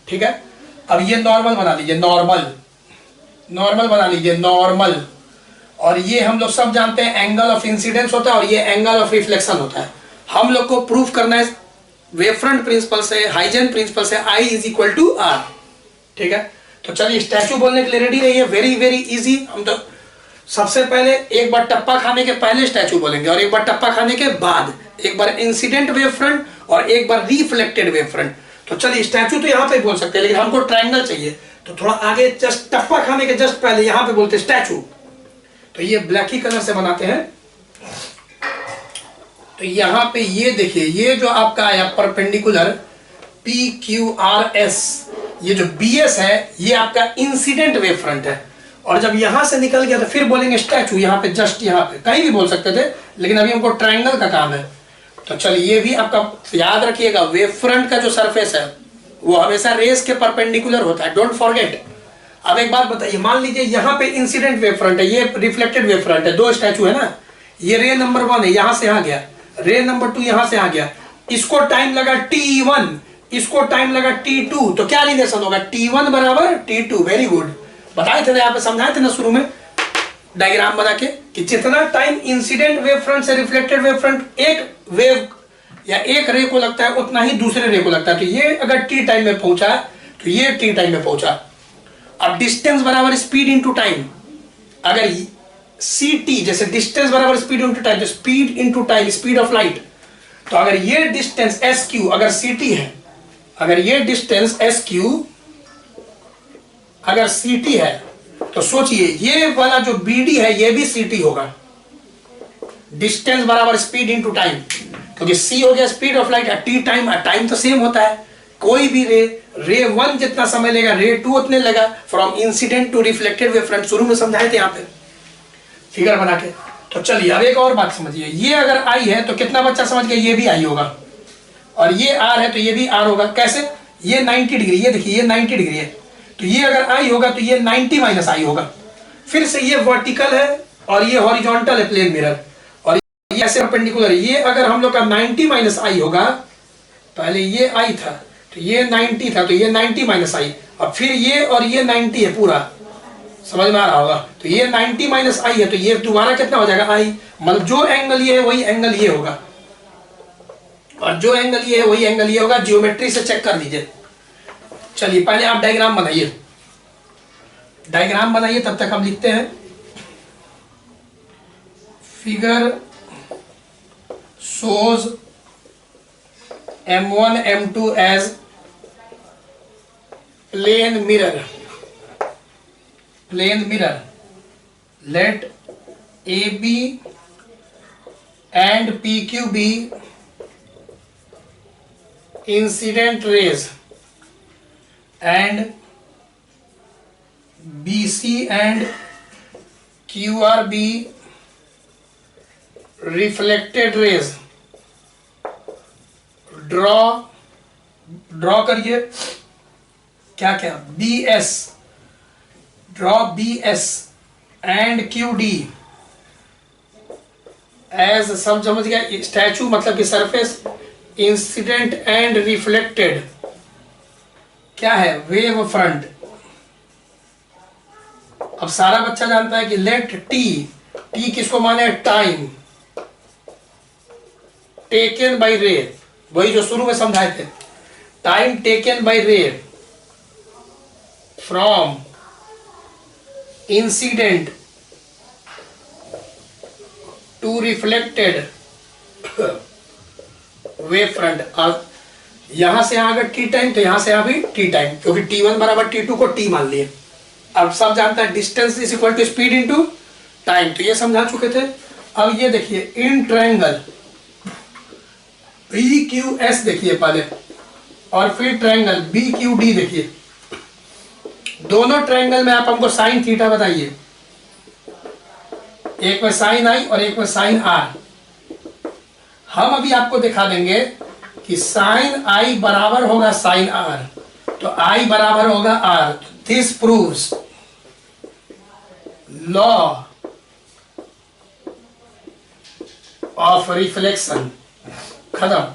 ठीक है। अब ये नॉर्मल बना लीजिए, नॉर्मल बना लीजिए, नॉर्मल। और ये हम लोग सब जानते हैं एंगल ऑफ इंसिडेंस होता है और ये एंगल ऑफ रिफ्लेक्शन होता है। हम लोग को प्रूफ करना है वेव फ्रंट प्रिंसिपल से, हाइजेन प्रिंसिपल से, I = R, ठीक है। तो चलिए स्टैचू बोलने के लिए रेडी रहिए। Very very easy. हम तो सबसे पहले एक बार टप्पा खाने के पहले स्टैचू बोलेंगे और एक बार टप्पा खाने के बाद, एक बार इंसिडेंट वेव फ्रंट और एक बार रिफ्लेक्टेड वेव फ्रंट। तो चलिए स्टैचू तो यहाँ पे बोल सकते हैं, लेकिन हमको ट्रायंगल चाहिए, तो थोड़ा आगे जस्ट टप्पा खाने के जस्ट पहले यहाँ पे बोलते स्टैचू। तो ये ब्लैक ही कलर से बनाते हैं। तो यहाँ पे ये देखिए, ये जो आपका आया परपेंडिकुलर PQRS, ये जो BS है ये आपका इंसिडेंट वेव फ्रंट है। और जब यहां से निकल गया तो फिर बोलेंगे स्टैचू, यहाँ पे जस्ट यहाँ पे कहीं भी बोल सकते थे, लेकिन अभी हमको ट्रायंगल का काम है। तो चलिए ये भी आपका याद रखिएगा, वेव फ्रंट का जो सरफेस है वो हमेशा रेस के परपेंडिकुलर होता है, डोंट फॉरगेट। अब एक बात बताइए, मान लीजिए यहाँ पे इंसिडेंट वेव फ्रंट है, ये रिफ्लेक्टेड वेव फ्रंट है, दो स्टैचू है ना, ये रे नंबर 1 है, यहां से आ गया, रे नंबर 2 यहां से आ गया, इसको टाइम लगा T1, इसको टाइम लगा T2, तो क्या रिलेशन होगा, T1 = T2। वेरी गुड, बताए थे ना, यहाँ पे समझाए थे ना शुरू में डायग्राम बना के कि जितना टाइम इंसिडेंट वेव फ्रंट से रिफ्लेक्टेड वेव फ्रंट एक वेव या एक रे को लगता है उतना ही दूसरे रे को लगता है। तो ये अगर T टाइम में पहुंचा तो ये T टाइम में पहुंचा। अब डिस्टेंस बराबर स्पीड इंटू टाइम, अगर CT जैसे डिस्टेंस बराबर स्पीड इंटू टाइम, तो speed into time, speed of light. तो अगर ये डिस्टेंस SQ अगर CT है, अगर ये डिस्टेंस SQ अगर CT है, तो सोचिए ये वाला जो BD है ये भी CT होगा। डिस्टेंस बराबर स्पीड इंटू टाइम, क्योंकि C हो गया speed of light, T time, time तो सेम होता है। कोई भी रे 1 जितना समय लेगा, रे 2 उतने लगा, from incident to reflected wave front. शुरू में समझाए थे यहाँ पे फिगर बना के। तो चलिए अब एक और बात समझिए, ये अगर I है तो कितना बच्चा समझ गया, ये भी I होगा, और ये R है तो ये भी R होगा। कैसे, ये 90 डिग्री, ये देखिए ये 90 डिग्री है, तो ये अगर I होगा तो ये 90 - I होगा। फिर से ये वर्टिकल है और ये हॉरिजॉन्टल है प्लेन मिरर, और ये ऐसे परपेंडिकुलर है। ये अगर हम लोग का 90 - I होगा, पहले ये I था तो ये 90 था, तो ये 90 - I, और फिर ये और ये 90 है, पूरा समझ में आ रहा होगा। तो ये 90 - I है, तो ये दोबारा कितना हो जाएगा I, मतलब जो एंगल ये है वही एंगल ये होगा, और जो एंगल ये है वही एंगल ये होगा। जियोमेट्री से चेक कर लीजिए। चलिए पहले आप डायग्राम बनाइए, डायग्राम बनाइए, तब तक हम लिखते हैं। Figure shows M1 M2 as plane mirror, let AB and PQ be incident rays and BC and QR be reflected rays draw करिए, क्या क्या, B S, draw B S and Q D as, सब समझ गया, statue मतलब कि surface incident and reflected क्या है, वेव फ्रंट। अब सारा बच्चा जानता है कि लेट टी, टी किसको माने, टाइम टेकन बाय रे, वही जो शुरू में समझाए थे, time taken by ray from incident to reflected wave front. अब यहां से यहां अगर टी टाइम तो यहां से यहां भी टी टाइम, क्योंकि T1 बराबर T2 को टी मान लिए। अब सब जानता है distance is equal to speed into time, तो ये समझा चुके थे। अब ये देखिए इन ट्रायंगल BQS देखिए पहले, और फिर ट्रायंगल BQD देखिए, दोनों ट्रायंगल में आप हमको साइन थीटा बताइए, एक में साइन आई और एक में साइन आर। हम अभी आपको दिखा देंगे कि साइन आई बराबर होगा साइन आर, तो आई बराबर होगा R. This proves law of reflection, खत्म।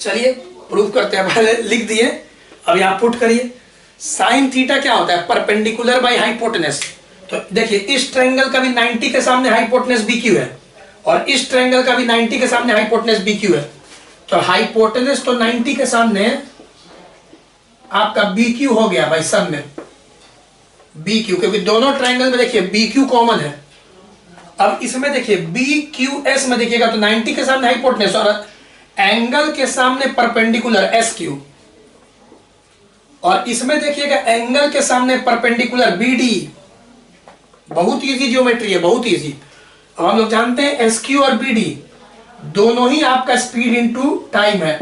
चलिए प्रूव करते हैं, पहले लिख दिए, अब यहां पुट करिए। साइन थीटा क्या होता है, परपेंडिकुलर बाय हाइपोटेनस। तो देखिए इस ट्रायंगल का भी 90 के सामने हाइपोटेनस BQ है, और इस ट्रायंगल का भी 90 के सामने हाइपोटेनस BQ है। तो हाइपोटेनस तो 90 के सामने आपका BQ हो गया भाई, सब में BQ, क्योंकि दोनों ट्रायंगल में देखिए BQ कॉमन है। अब इसमें देखिए BQS में देखिएगा तो 90 के सामने हाइपोटेनस और एंगल के सामने परपेंडिकुलर SQ, और इसमें देखिएगा एंगल के सामने परपेंडिकुलर BD। बहुत इजी ज्योमेट्री है, बहुत इजी। अब हम लोग जानते हैं SQ और BD दोनों ही आपका स्पीड इनटू टाइम है,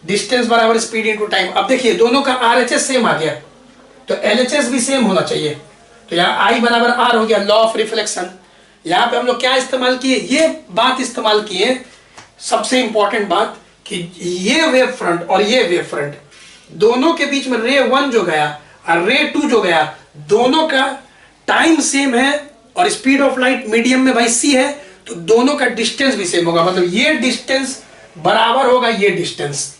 डिस्टेंस बराबर स्पीड इनटू टाइम। अब देखिए दोनों का RHS सेम आ गया, तो LHS भी सेम होना चाहिए। तो यहाँ I बराबर R हो गया, लॉ ऑफ रिफ्लेक्शन। यहाँ पे हम लोग क्या इस्तेमाल किए, ये बात इस्तेमाल किए, सबसे इंपॉर्टेंट बात, कि ये वेव फ्रंट और ये वेव फ्रंट दोनों के बीच में रे 1 जो गया और रे 2 जो गया, दोनों का टाइम सेम है और स्पीड ऑफ लाइट मीडियम में भाई c है, तो दोनों का डिस्टेंस भी सेम होगा, मतलब ये डिस्टेंस बराबर होगा ये डिस्टेंस।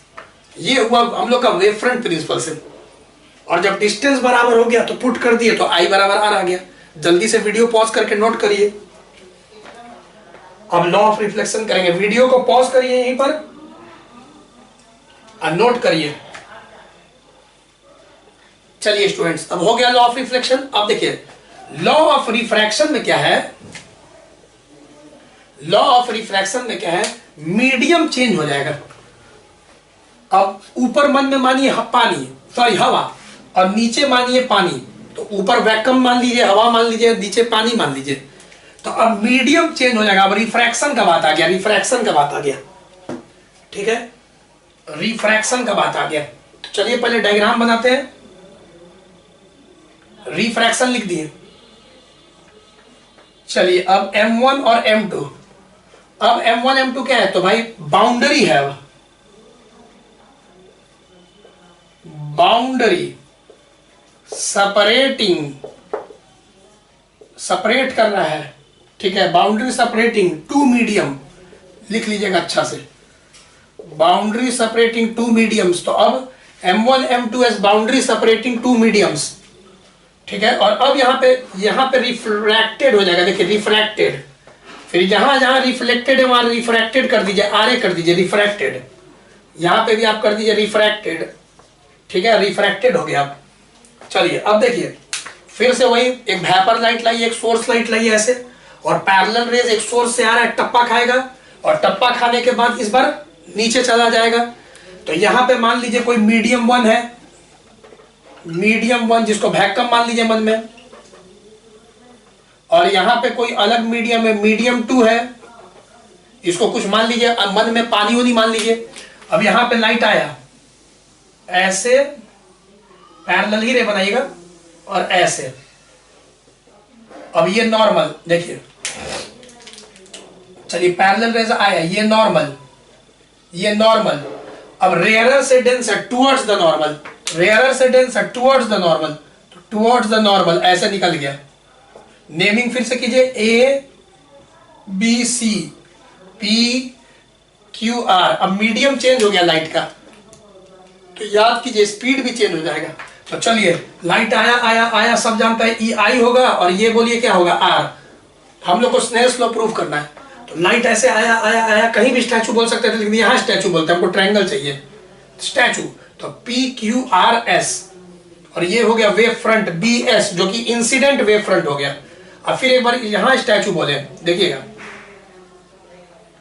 ये हुआ हम लोग का वेव फ्रंट प्रिंसिपल से। और जब डिस्टेंस बराबर हो गया तो पुट कर दिए, तो I बराबर R आ गया। जल्दी से वीडियो पॉज करके नोट करिए। अब लॉ ऑफ रिफ्लेक्शन करेंगे, वीडियो को पॉज करिए यहीं पर और नोट करिए। चलिए स्टूडेंट्स, अब हो गया लॉ ऑफ रिफ्लेक्शन। अब देखिए लॉ ऑफ रिफ्रैक्शन में क्या है, लॉ ऑफ रिफ्रैक्शन में क्या है, मीडियम चेंज हो जाएगा। अब ऊपर मन में मानिए पानी, सॉरी हवा, और नीचे मानिए पानी, तो ऊपर वैक्यूम मान लीजिए, हवा मान लीजिए, नीचे पानी मान लीजिए, तो अब मीडियम चेंज हो जाएगा। अब रिफ्रैक्शन का बात आ गया, रिफ्रैक्शन का बात आ गया, ठीक है, रिफ्रैक्शन का बात आ गया। तो चलिए पहले डायग्राम बनाते हैं। रिफ्रैक्शन लिख दिए। चलिए अब M1 और M2, अब M1 M2 क्या है, तो भाई बाउंड्री है, बाउंड्री सेपरेटिंग, सेपरेट कर रहा है, ठीक है, बाउंड्री सेपरेटिंग टू मीडियम, लिख लीजिएगा अच्छा से, बाउंड्री सेपरेटिंग टू मीडियम्स। तो अब M1 M2 as boundary separating two mediums, ठीक है। और अब यहाँ पे रिफ्रैक्टेड हो जाएगा, देखिए रिफ्रैक्टेड, फिर जहां जहां रिफ्लेक्टेड है वहां रिफ्रैक्टेड कर दीजिए, RA कर दीजिए, रिफ्रैक्टेड, यहां पे भी आप कर दीजिए रिफ्रैक्टेड, ठीक है, रिफ्रैक्टेड हो गया। अब चलिए अब देखिए फिर से वही, एक वेपर लाइट लाइए, एक सोर्स लाइट लाइए ऐसे, और पैरेलल रेज एक सोर्स से आ रहा है, टप्पा खाएगा, और टप्पा खाने के बाद इस बार नीचे चला जाएगा। तो यहां पे मान लीजिए कोई मीडियम 1 है, मीडियम 1 जिसको वैक्यूम मान लीजिए मन में, और यहां पे कोई अलग मीडियम है, मीडियम 2 है, इसको कुछ मान लीजिए मन में पानी वानी मान लीजिए। अब यहां पे लाइट आया, ऐसे पैरेलल ही रे बनाइएगा, और ऐसे। अब ये नॉर्मल देखिए, चलिए पैरेलल रेज आया, ये नॉर्मल, ये नॉर्मल। अब रेयरर से denser towards the normal, rarer से डेंसर टुवर्ड्स द नॉर्मल, तो टुवर्ड्स द नॉर्मल ऐसे निकल गया। नेमिंग फिर से कीजिए, A B C P Q R. अब मीडियम चेंज हो गया लाइट का, तो याद कीजिए स्पीड भी चेंज हो जाएगा। तो चलिए लाइट आया आया आया, सब जानता है ई आई होगा, और ये बोलिए क्या होगा, आर। हम लोग को स्नेल्स लॉ प्रूव करना है। तो लाइट ऐसे आया आया आया, कहीं भी स्टैचू बोल सकते थे, लेकिन यहाँ स्टैचू बोलते हैं, हमको ट्रायंगल चाहिए, स्टैचू। तो पी क्यू आर एस, और ये हो गया वेव फ्रंट बी एस, जो कि इंसिडेंट वेव फ्रंट हो गया। अब फिर एक बार यहाँ स्टैचू बोले, देखिएगा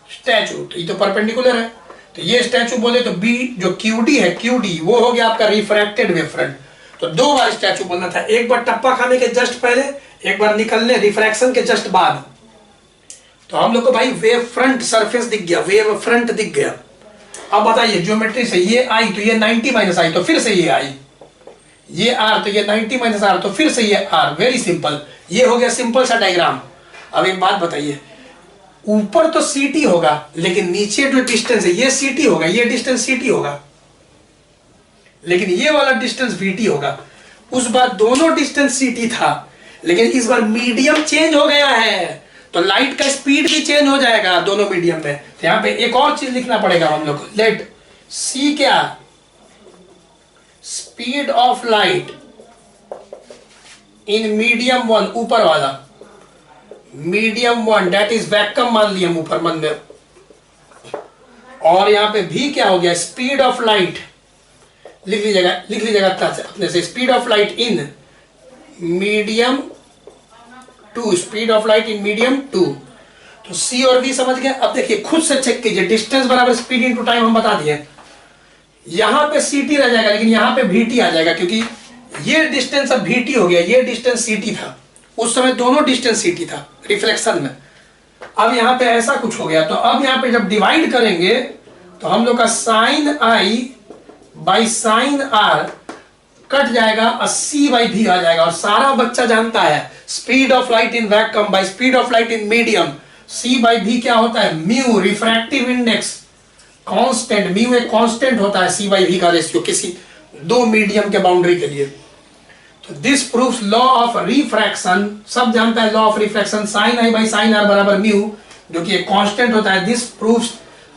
स्टैचू, तो ये तो परपेंडिकुलर है, तो ये स्टैचू बोले तो बी जो क्यूडी है, क्यूडी वो हो गया आपका रिफ्रैक्टेड वेव फ्रंट। तो दो बार स्टैचू बोलना था, एक बार टप्पा खाने के जस्ट पहले, एक बार निकलने रिफ्रैक्शन के जस्ट बाद। तो हम लोग को भाई वेव फ्रंट सरफेस दिख गया, वेव फ्रंट दिख गया। अब बताइए ज्योमेट्री से ये आई तो ये 90 माइनस आई, तो फिर से ये आई, ये आर तो ये 90 माइनस आर, तो फिर से ये आर। वेरी सिंपल, ये हो गया सिंपल सा डायग्राम। अब एक बात बताइए, ऊपर तो सीटी होगा, लेकिन नीचे जो डिस्टेंस है ये सीटी होगा, ये डिस्टेंस सीटी होगा, लेकिन ये वाला डिस्टेंस वीटी होगा। उस बार दोनों डिस्टेंस सीटी था, लेकिन इस बार मीडियम चेंज हो गया है, तो लाइट का स्पीड भी चेंज हो जाएगा दोनों मीडियम में। तो यहां पे एक और चीज लिखना पड़ेगा हम लोग को, लेट सी क्या, speed of light in medium one, ऊपर वाला medium one, that is vacuum मान लिया हम ऊपर मन में। और यहां पे भी क्या हो गया, स्पीड ऑफ लाइट लिख लीजिएगा अपने से, speed of light in medium two, speed of light in medium two. तो सी और वी समझ गए। अब देखिए खुद से चेक कीजिए, डिस्टेंस बराबर स्पीड इनटू टाइम हम बता दिए। यहां पे सीटी रह जाएगा, लेकिन यहां पे वीटी आ जाएगा, क्योंकि ये डिस्टेंस अब वीटी हो गया, ये डिस्टेंस सीटी था। उस समय दोनों डिस्टेंस सीटी था रिफ्लेक्शन में। अब यहां पे ऐसा कुछ हो गया, तो अब यहां पे जब डिवाइड करेंगे तो हम लोग का sine I by sine R cut जाएगा, 80 बाई भी आ जाएगा। और सारा बच्चा जानता है speed of light in vacuum by speed of light in medium, C by भी क्या होता है, mu refractive index constant, mu एक कांस्टेंट होता है सी बाई भी का रेशियो किसी दो मीडियम के बाउंड्री के लिए। तो this proves law of refraction, सब जानता है law of refraction, sine I by sine R बराबर म्यू, जो कि एक कांस्टेंट होता है। This proves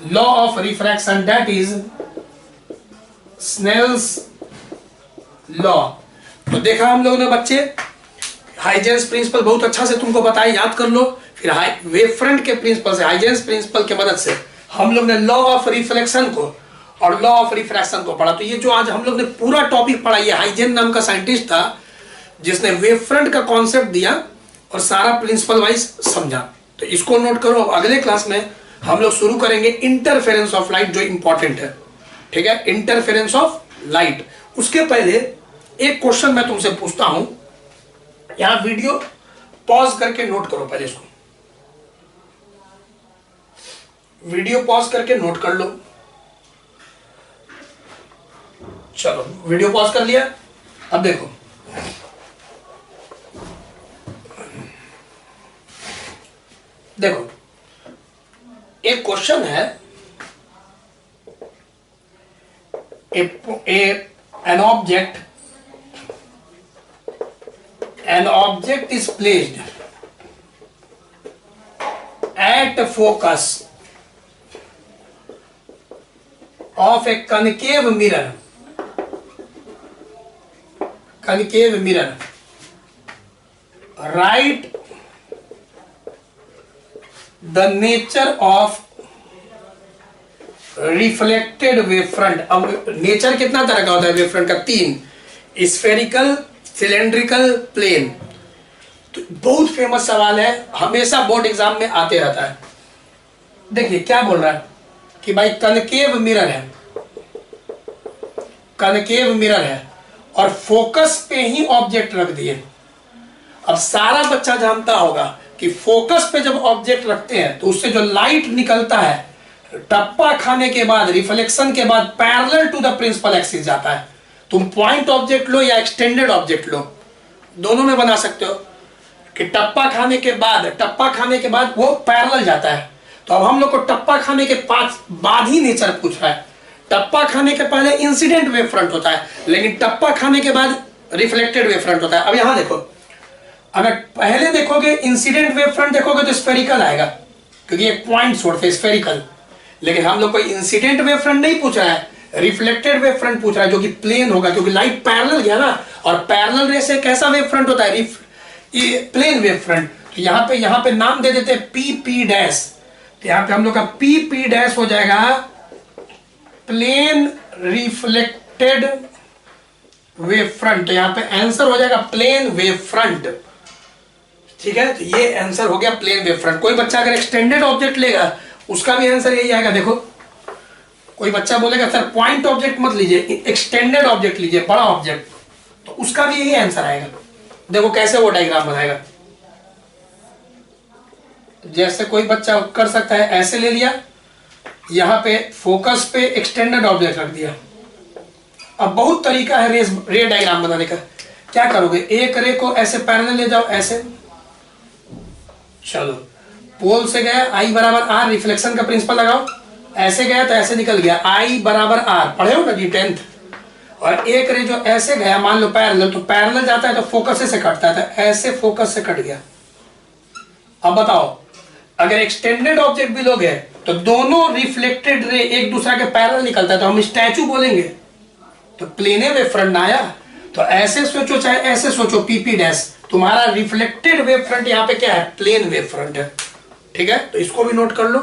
law of refraction, that is Snell's law. तो देखा हम लोगों ने बच्चे, हाइजेंस प्रिंसिपल बहुत अच्छा से तुमको बताया, याद कर लो। फिर वेव फ्रंट के प्रिंसिपल से, हाइजेंस प्रिंसिपल के मदद से हम लोग ने लॉ ऑफ रिफ्लेक्शन को और लॉ ऑफ रिफ्रैक्शन को पढ़ा। तो ये जो आज हम लोग ने पूरा टॉपिक पढ़ा, ये हाइजेन नाम का साइंटिस्ट था जिसने वेव फ्रंट का कॉन्सेप्ट दिया और सारा प्रिंसिपल वाइज समझा। तो इसको नोट करो। अगले क्लास में हम लोग शुरू करेंगे इंटरफेरेंस ऑफ लाइट, जो इंपॉर्टेंट है, ठीक है, इंटरफेरेंस ऑफ लाइट। उसके पहले एक क्वेश्चन मैं तुमसे पूछता हूं, यहां वीडियो पॉज करके नोट करो, पहले इसको वीडियो पॉज करके नोट कर लो। चलो वीडियो पॉज कर लिया। अब देखो, देखो एक क्वेश्चन है, an object is placed at focus of a concave mirror, write the nature of reflected wave front. अब नेचर कितना तरह का होता है वेव फ्रंट का, 3, स्फेरिकल, सिलेंड्रिकल, प्लेन। तो बहुत फेमस सवाल है, हमेशा बोर्ड एग्जाम में आते रहता है। देखिए क्या बोल रहा है कि भाई कनकेव मिरर है, कनकेव मिरर है और फोकस पे ही ऑब्जेक्ट रख दिए। अब सारा बच्चा जानता होगा कि फोकस पे जब ऑब्जेक्ट रखते हैं तो उससे जो लाइट निकलता है टप्पा खाने के बाद, रिफ्लेक्शन के बाद parallel to the principal axis जाता है। तुम पॉइंट ऑब्जेक्ट लो या एक्सटेंडेड ऑब्जेक्ट लो, दोनों में बना सकते हो कि टप्पा खाने के बाद वो पैरेलल जाता है। तो अब हम लोग को टप्पा खाने के बाद ही नेचर पूछ रहा है। टप्पा खाने के पहले इंसिडेंट वेव फ्रंट होता है, लेकिन टप्पा खाने के बाद रिफ्लेक्टेड वेव फ्रंट होता है। अब यहां देखो, अगर पहले देखोगे इंसिडेंट वेव फ्रंट देखोगे तो स्फेरिकल आएगा, क्योंकि एक पॉइंट सोर्स है स्फेरिकल। लेकिन हम लोग को इंसिडेंट वेव फ्रंट नहीं पूछ रहा है, रिफ्लेक्टेड वेव फ्रंट पूछ रहा है, जो कि प्लेन होगा, क्योंकि लाइट पैरेलल गया ना, और पैरेलल रे से कैसा वेव फ्रंट होता है, प्लेन वेव फ्रंट। तो यहाँ पे नाम दे देते हैं पी पी डैश। तो यहाँ पे हम लोग का पी पी डैश हो जाएगा प्लेन रिफ्लेक्टेड वेव फ्रंट। तो यहाँ पे आंसर हो जाएगा प्लेन वेव फ्रंट। ठीक है, तो ये आंसर हो गया प्लेन वेव फ्रंट। कोई बच्चा अगर एक्सटेंडेड ऑब्जेक्ट लेगा उसका भी आंसर यही आएगा। देखो, कोई बच्चा बोलेगा सर पॉइंट ऑब्जेक्ट मत लीजिए, एक्सटेंडेड ऑब्जेक्ट लीजिए, बड़ा ऑब्जेक्ट, तो उसका भी यही आंसर आएगा। देखो कैसे वो डायग्राम बनाएगा। जैसे कोई बच्चा कर सकता है, ऐसे ले लिया, यहां पे फोकस पे एक्सटेंडेड ऑब्जेक्ट रख दिया। अब बहुत तरीका है रे डायग्राम बनाने का। क्या करोगे, एक रे को ऐसे पैरेलल ले जाओ, ऐसे, चलो पोल से गया आई बराबर आर, रिफ्लेक्शन का प्रिंसिपल लगाओ, ऐसे गया तो ऐसे निकल गया आई बराबर आर, पढ़े हो ना जी 10th। और एक रे जो ऐसे गया, मान लो पैरेलल, तो पैरेलल जाता है तो फोकस से कटता है, तो ऐसे फोकस से कट गया। अब बताओ, अगर एक्सटेंडेड ऑब्जेक्ट भी लोग है तो दोनों रिफ्लेक्टेड रे एक दूसरे के पैरेलल निकलता है, तो हम स्टैचू बोलेंगे, तो प्लेन वेव फ्रंट आया। तो ऐसे सोचो चाहे ऐसे सोचो, पीपी डैश, तुम्हारा रिफ्लेक्टेड वेव फ्रंट यहाँ पे क्या है, प्लेन वेव फ्रंट है। ठीक है, तो इसको भी नोट कर लो।